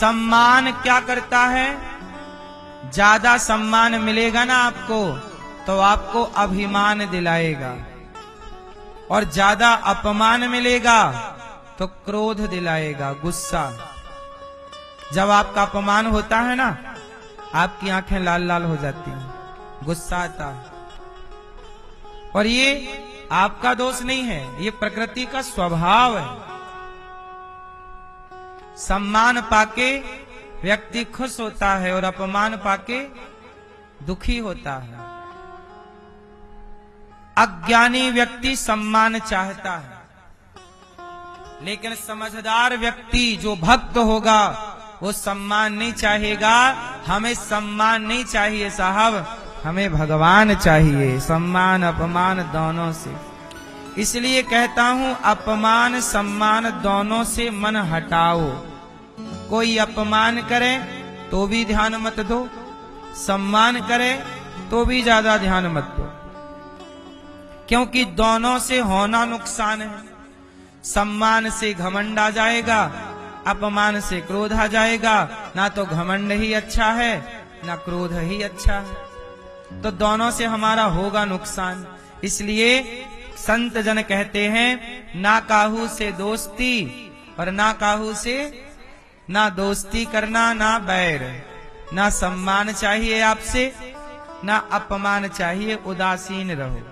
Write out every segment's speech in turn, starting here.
सम्मान क्या करता है? ज्यादा सम्मान मिलेगा ना आपको तो आपको अभिमान दिलाएगा, और ज्यादा अपमान मिलेगा तो क्रोध दिलाएगा, गुस्सा। जब आपका अपमान होता है ना, आपकी आंखें लाल लाल हो जाती हैं, गुस्सा आता है। और ये आपका दोष नहीं है, ये प्रकृति का स्वभाव है। सम्मान पाके व्यक्ति खुश होता है और अपमान पाके दुखी होता है। अज्ञानी व्यक्ति सम्मान चाहता है, लेकिन समझदार व्यक्ति जो भक्त होगा वो सम्मान नहीं चाहेगा। हमें सम्मान नहीं चाहिए साहब, हमें भगवान चाहिए, सम्मान अपमान दोनों से। इसलिए कहता हूं, अपमान सम्मान दोनों से मन हटाओ। कोई अपमान करे तो भी ध्यान मत दो, सम्मान करे तो भी ज्यादा ध्यान मत दो, क्योंकि दोनों से होना नुकसान है। सम्मान से घमंड आ जाएगा, अपमान से क्रोध आ जाएगा। ना तो घमंड ही अच्छा है, ना क्रोध ही अच्छा है, तो दोनों से हमारा होगा नुकसान। इसलिए संत जन कहते हैं, ना काहू से दोस्ती और ना काहू से ना दोस्ती करना, ना बैर। ना सम्मान चाहिए आपसे, ना अपमान चाहिए, उदासीन रहो,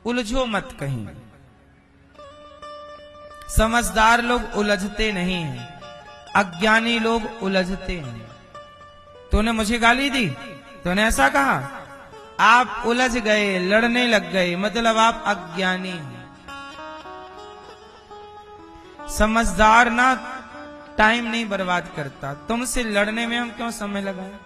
उलझो मत कहीं। समझदार लोग उलझते नहीं हैं, अज्ञानी लोग उलझते हैं। तूने मुझे गाली दी, तूने ऐसा कहा, आप उलझ गए, लड़ने लग गए, मतलब आप अज्ञानी हैं। समझदार ना टाइम नहीं बर्बाद करता। तुमसे लड़ने में हम क्यों समय लगाएं?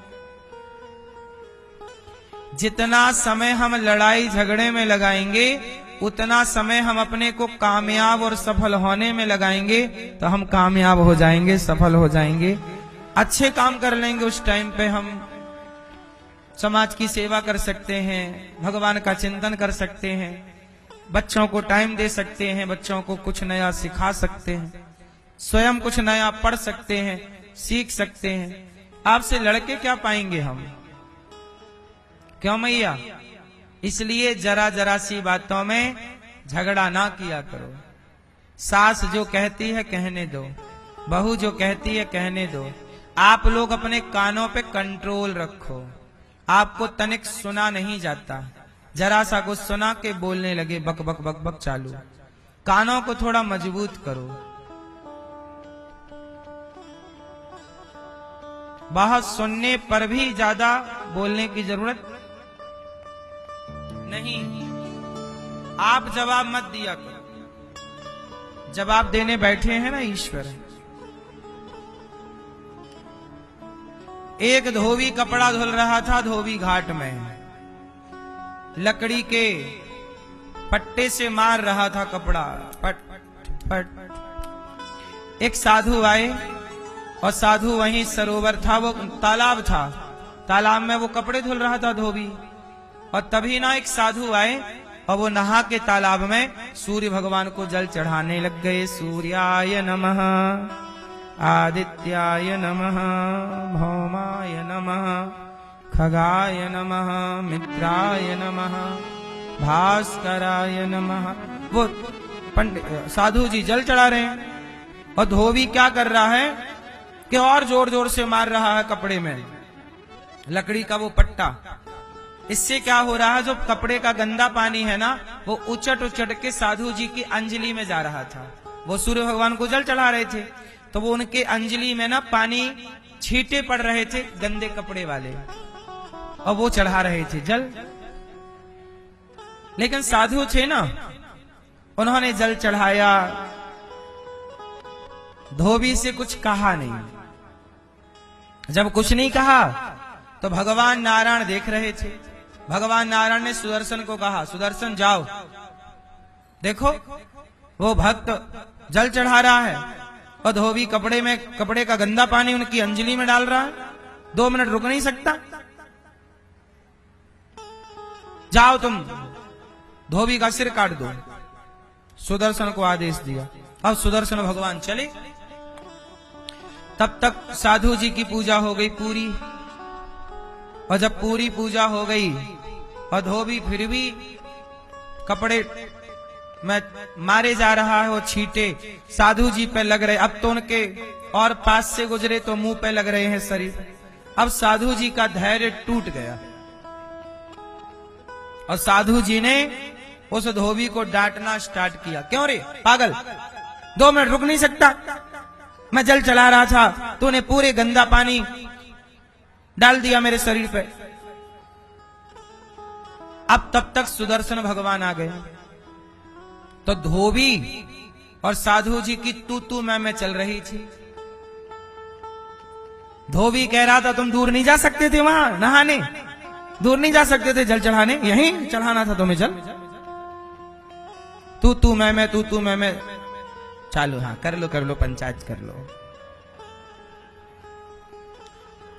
जितना समय हम लड़ाई झगड़े में लगाएंगे, उतना समय हम अपने को कामयाब और सफल होने में लगाएंगे, तो हम कामयाब हो जाएंगे, सफल हो जाएंगे, अच्छे काम कर लेंगे। उस टाइम पे हम समाज की सेवा कर सकते हैं, भगवान का चिंतन कर सकते हैं, बच्चों को टाइम दे सकते हैं, बच्चों को कुछ नया सिखा सकते हैं, स्वयं कुछ नया पढ़ सकते हैं, सीख सकते हैं। आपसे लड़के क्या पाएंगे हम? क्यों मैया? इसलिए जरा जरा सी बातों में झगड़ा ना किया करो। सास जो कहती है कहने दो, बहू जो कहती है कहने दो। आप लोग अपने कानों पे कंट्रोल रखो, आपको तनिक सुना नहीं जाता, जरा सा कुछ सुना के बोलने लगे बक बक बक बक चालू। कानों को थोड़ा मजबूत करो। बहुत सुनने पर भी ज्यादा बोलने की जरूरत नहीं। आप जवाब मत दिया करो, जवाब देने बैठे हैं ना ईश्वर। एक धोबी कपड़ा धुल रहा था धोबी घाट में, लकड़ी के पट्टे से मार रहा था कपड़ा, पट पट। एक साधु आए, और साधु वहीं सरोवर था, वो तालाब था, तालाब में वो कपड़े धुल रहा था धोबी। और तभी ना एक साधु आए और वो नहा के तालाब में सूर्य भगवान को जल चढ़ाने लग गए। सूर्याय नमः, आदित्याय नमः, भौमाय नमः, खगाय नमः, मित्राय नमः, भास्कराय नमः। वो पंडित साधु जी जल चढ़ा रहे हैं, और धोबी क्या कर रहा है कि और जोर जोर से मार रहा है कपड़े में लकड़ी का वो पट्टा। इससे क्या हो रहा है, जो कपड़े का गंदा पानी है ना, वो उचट उचट के साधु जी की अंजलि में जा रहा था। वो सूर्य भगवान को जल चढ़ा रहे थे, तो वो उनके अंजलि में ना पानी छींटे पड़ रहे थे गंदे कपड़े वाले, और वो चढ़ा रहे थे जल। लेकिन साधु थे ना, उन्होंने जल चढ़ाया, धोबी से कुछ कहा नहीं। जब कुछ नहीं कहा तो भगवान नारायण देख रहे थे। भगवान नारायण ने सुदर्शन को कहा, सुदर्शन जाओ, देखो वो भक्त जल चढ़ा रहा है और धोबी कपड़े का गंदा पानी उनकी अंजलि में डाल रहा है, 2 मिनट रुक नहीं सकता? जाओ तुम धोबी का सिर काट दो। सुदर्शन को आदेश दिया। अब सुदर्शन भगवान चले, तब तक साधु जी की पूजा हो गई पूरी। और जब पूरी पूजा हो गई और धोबी फिर भी कपड़े में मारे जा रहा है, वो छींटे साधु जी पे लग रहे। अब तो उनके और पास से गुजरे तो मुंह पे लग रहे हैं शरीर। अब साधु जी का धैर्य टूट गया और साधु जी ने उस धोबी को डांटना स्टार्ट किया। क्यों रे पागल, 2 मिनट रुक नहीं सकता? मैं जल चला रहा था, तूने पूरे गंदा पानी डाल दिया मेरे शरीर पे। अब तब तक सुदर्शन भगवान आ गए तो धोबी और साधु जी की तू मैं चल रही थी। धोबी कह रहा था तुम दूर नहीं जा सकते थे, वहां नहाने दूर नहीं जा सकते थे, जल चढ़ाने यहीं चढ़ाना था तुम्हें जल। तू मैं चालू। हाँ कर लो पंचायत कर लो।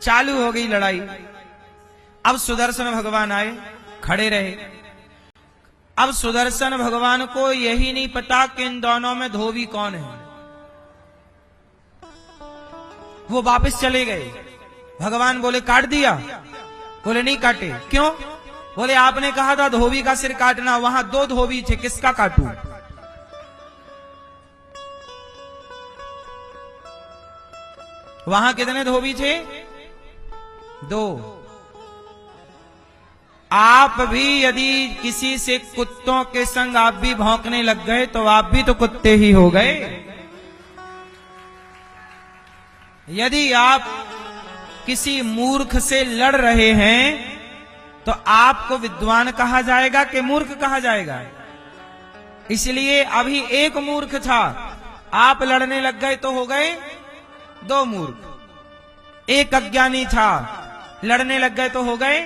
चालू हो गई लड़ाई। अब सुदर्शन भगवान आए, खड़े रहे। अब सुदर्शन भगवान को यही नहीं पता कि इन दोनों में धोबी कौन है। वो वापस चले गए। भगवान बोले काट दिया? बोले नहीं काटे। क्यों? बोले आपने कहा था धोबी का सिर काटना, वहां 2 धोबी थे, किसका काटूं? वहां कितने धोबी थे? 2। आप भी यदि किसी से कुत्तों के संग आप भी भौंकने लग गए तो आप भी तो कुत्ते ही हो गए। यदि आप किसी मूर्ख से लड़ रहे हैं तो आपको विद्वान कहा जाएगा कि मूर्ख कहा जाएगा? इसलिए अभी एक मूर्ख था, आप लड़ने लग गए तो हो गए 2 मूर्ख। एक अज्ञानी था, लड़ने लग गए तो हो गए।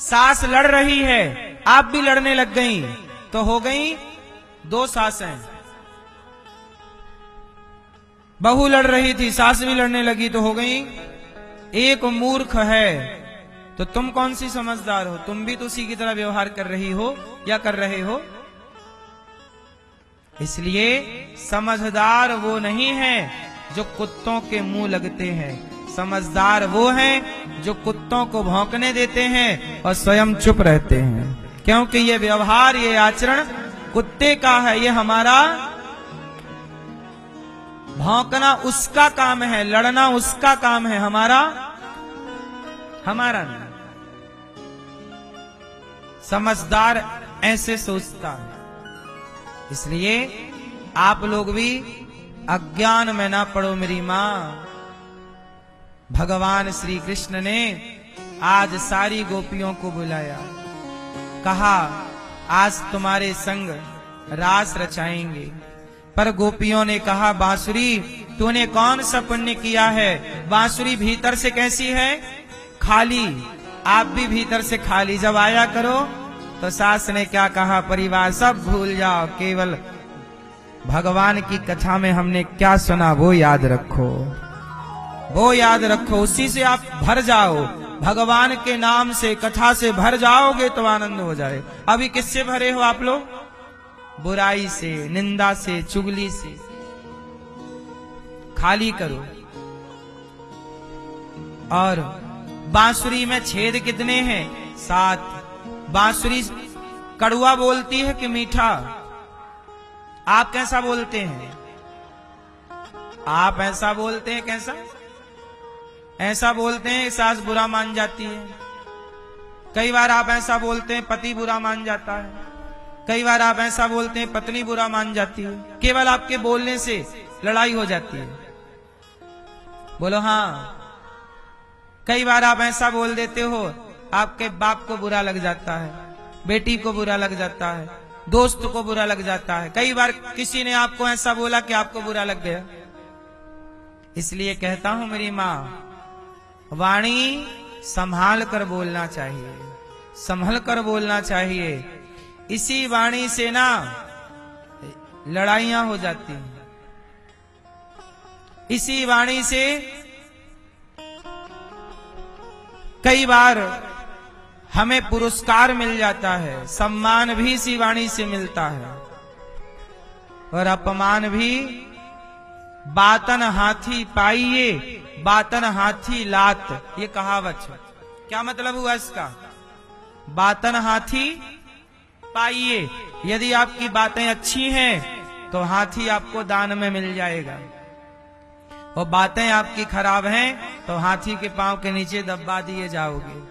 सास लड़ रही है, आप भी लड़ने लग गई तो हो गई 2 सासें। बहू लड़ रही थी, सास भी लड़ने लगी तो हो गई। एक मूर्ख है तो तुम कौन सी समझदार हो? तुम भी तो उसी की तरह व्यवहार कर रही हो या कर रहे हो। इसलिए समझदार वो नहीं है जो कुत्तों के मुंह लगते हैं, समझदार वो हैं जो कुत्तों को भौंकने देते हैं और स्वयं चुप रहते हैं। क्योंकि ये व्यवहार, ये आचरण कुत्ते का है। ये हमारा भौंकना उसका काम है, लड़ना उसका काम है, हमारा नहीं। समझदार ऐसे सोचता है। इसलिए आप लोग भी अज्ञान में ना पड़ो मेरी मां। भगवान श्री कृष्ण ने आज सारी गोपियों को बुलाया, कहा आज तुम्हारे संग रास रचाएंगे। पर गोपियों ने कहा बांसुरी तूने कौन सा पुण्य किया है? बांसुरी भीतर से कैसी है? खाली। आप भी भीतर से खाली। जब आया करो तो सास ने क्या कहा? परिवार सब भूल जाओ, केवल भगवान की कथा में हमने क्या सुना वो याद रखो, वो याद रखो। उसी से आप भर जाओ, भगवान के नाम से, कथा से भर जाओगे तो आनंद हो जाए। अभी किससे भरे हो आप लोग? बुराई से, निंदा से, चुगली से। खाली करो। और बांसुरी में छेद कितने हैं? 7। बांसुरी कड़वा बोलती है कि मीठा? आप कैसा बोलते हैं? आप ऐसा बोलते हैं, कैसा? ऐसा बोलते हैं सास बुरा मान जाती है। कई बार आप ऐसा बोलते हैं पति बुरा मान जाता है। कई बार आप ऐसा बोलते हैं पत्नी बुरा मान जाती है। केवल आपके बोलने से लड़ाई हो जाती है। बोलो हाँ। कई बार आप ऐसा बोल देते हो आपके बाप को बुरा लग जाता है, बेटी को बुरा लग जाता है, दोस्त को बुरा लग जाता है। कई बार किसी ने आपको ऐसा बोला कि आपको बुरा लग गया। इसलिए कहता हूं मेरी मां, वाणी संभाल कर बोलना चाहिए, संभल कर बोलना चाहिए। इसी वाणी से ना लड़ाइयां हो जाती हैं। इसी वाणी से कई बार हमें पुरस्कार मिल जाता है, सम्मान भी इसी वाणी से मिलता है और अपमान भी बातन हाथी पाइये, बातन हाथी लात। ये कहावत है। क्या मतलब हुआ इसका? बातन हाथी पाइये, यदि आपकी बातें अच्छी हैं तो हाथी आपको दान में मिल जाएगा, और बातें आपकी खराब हैं तो हाथी के पांव के नीचे दबा दिए जाओगे।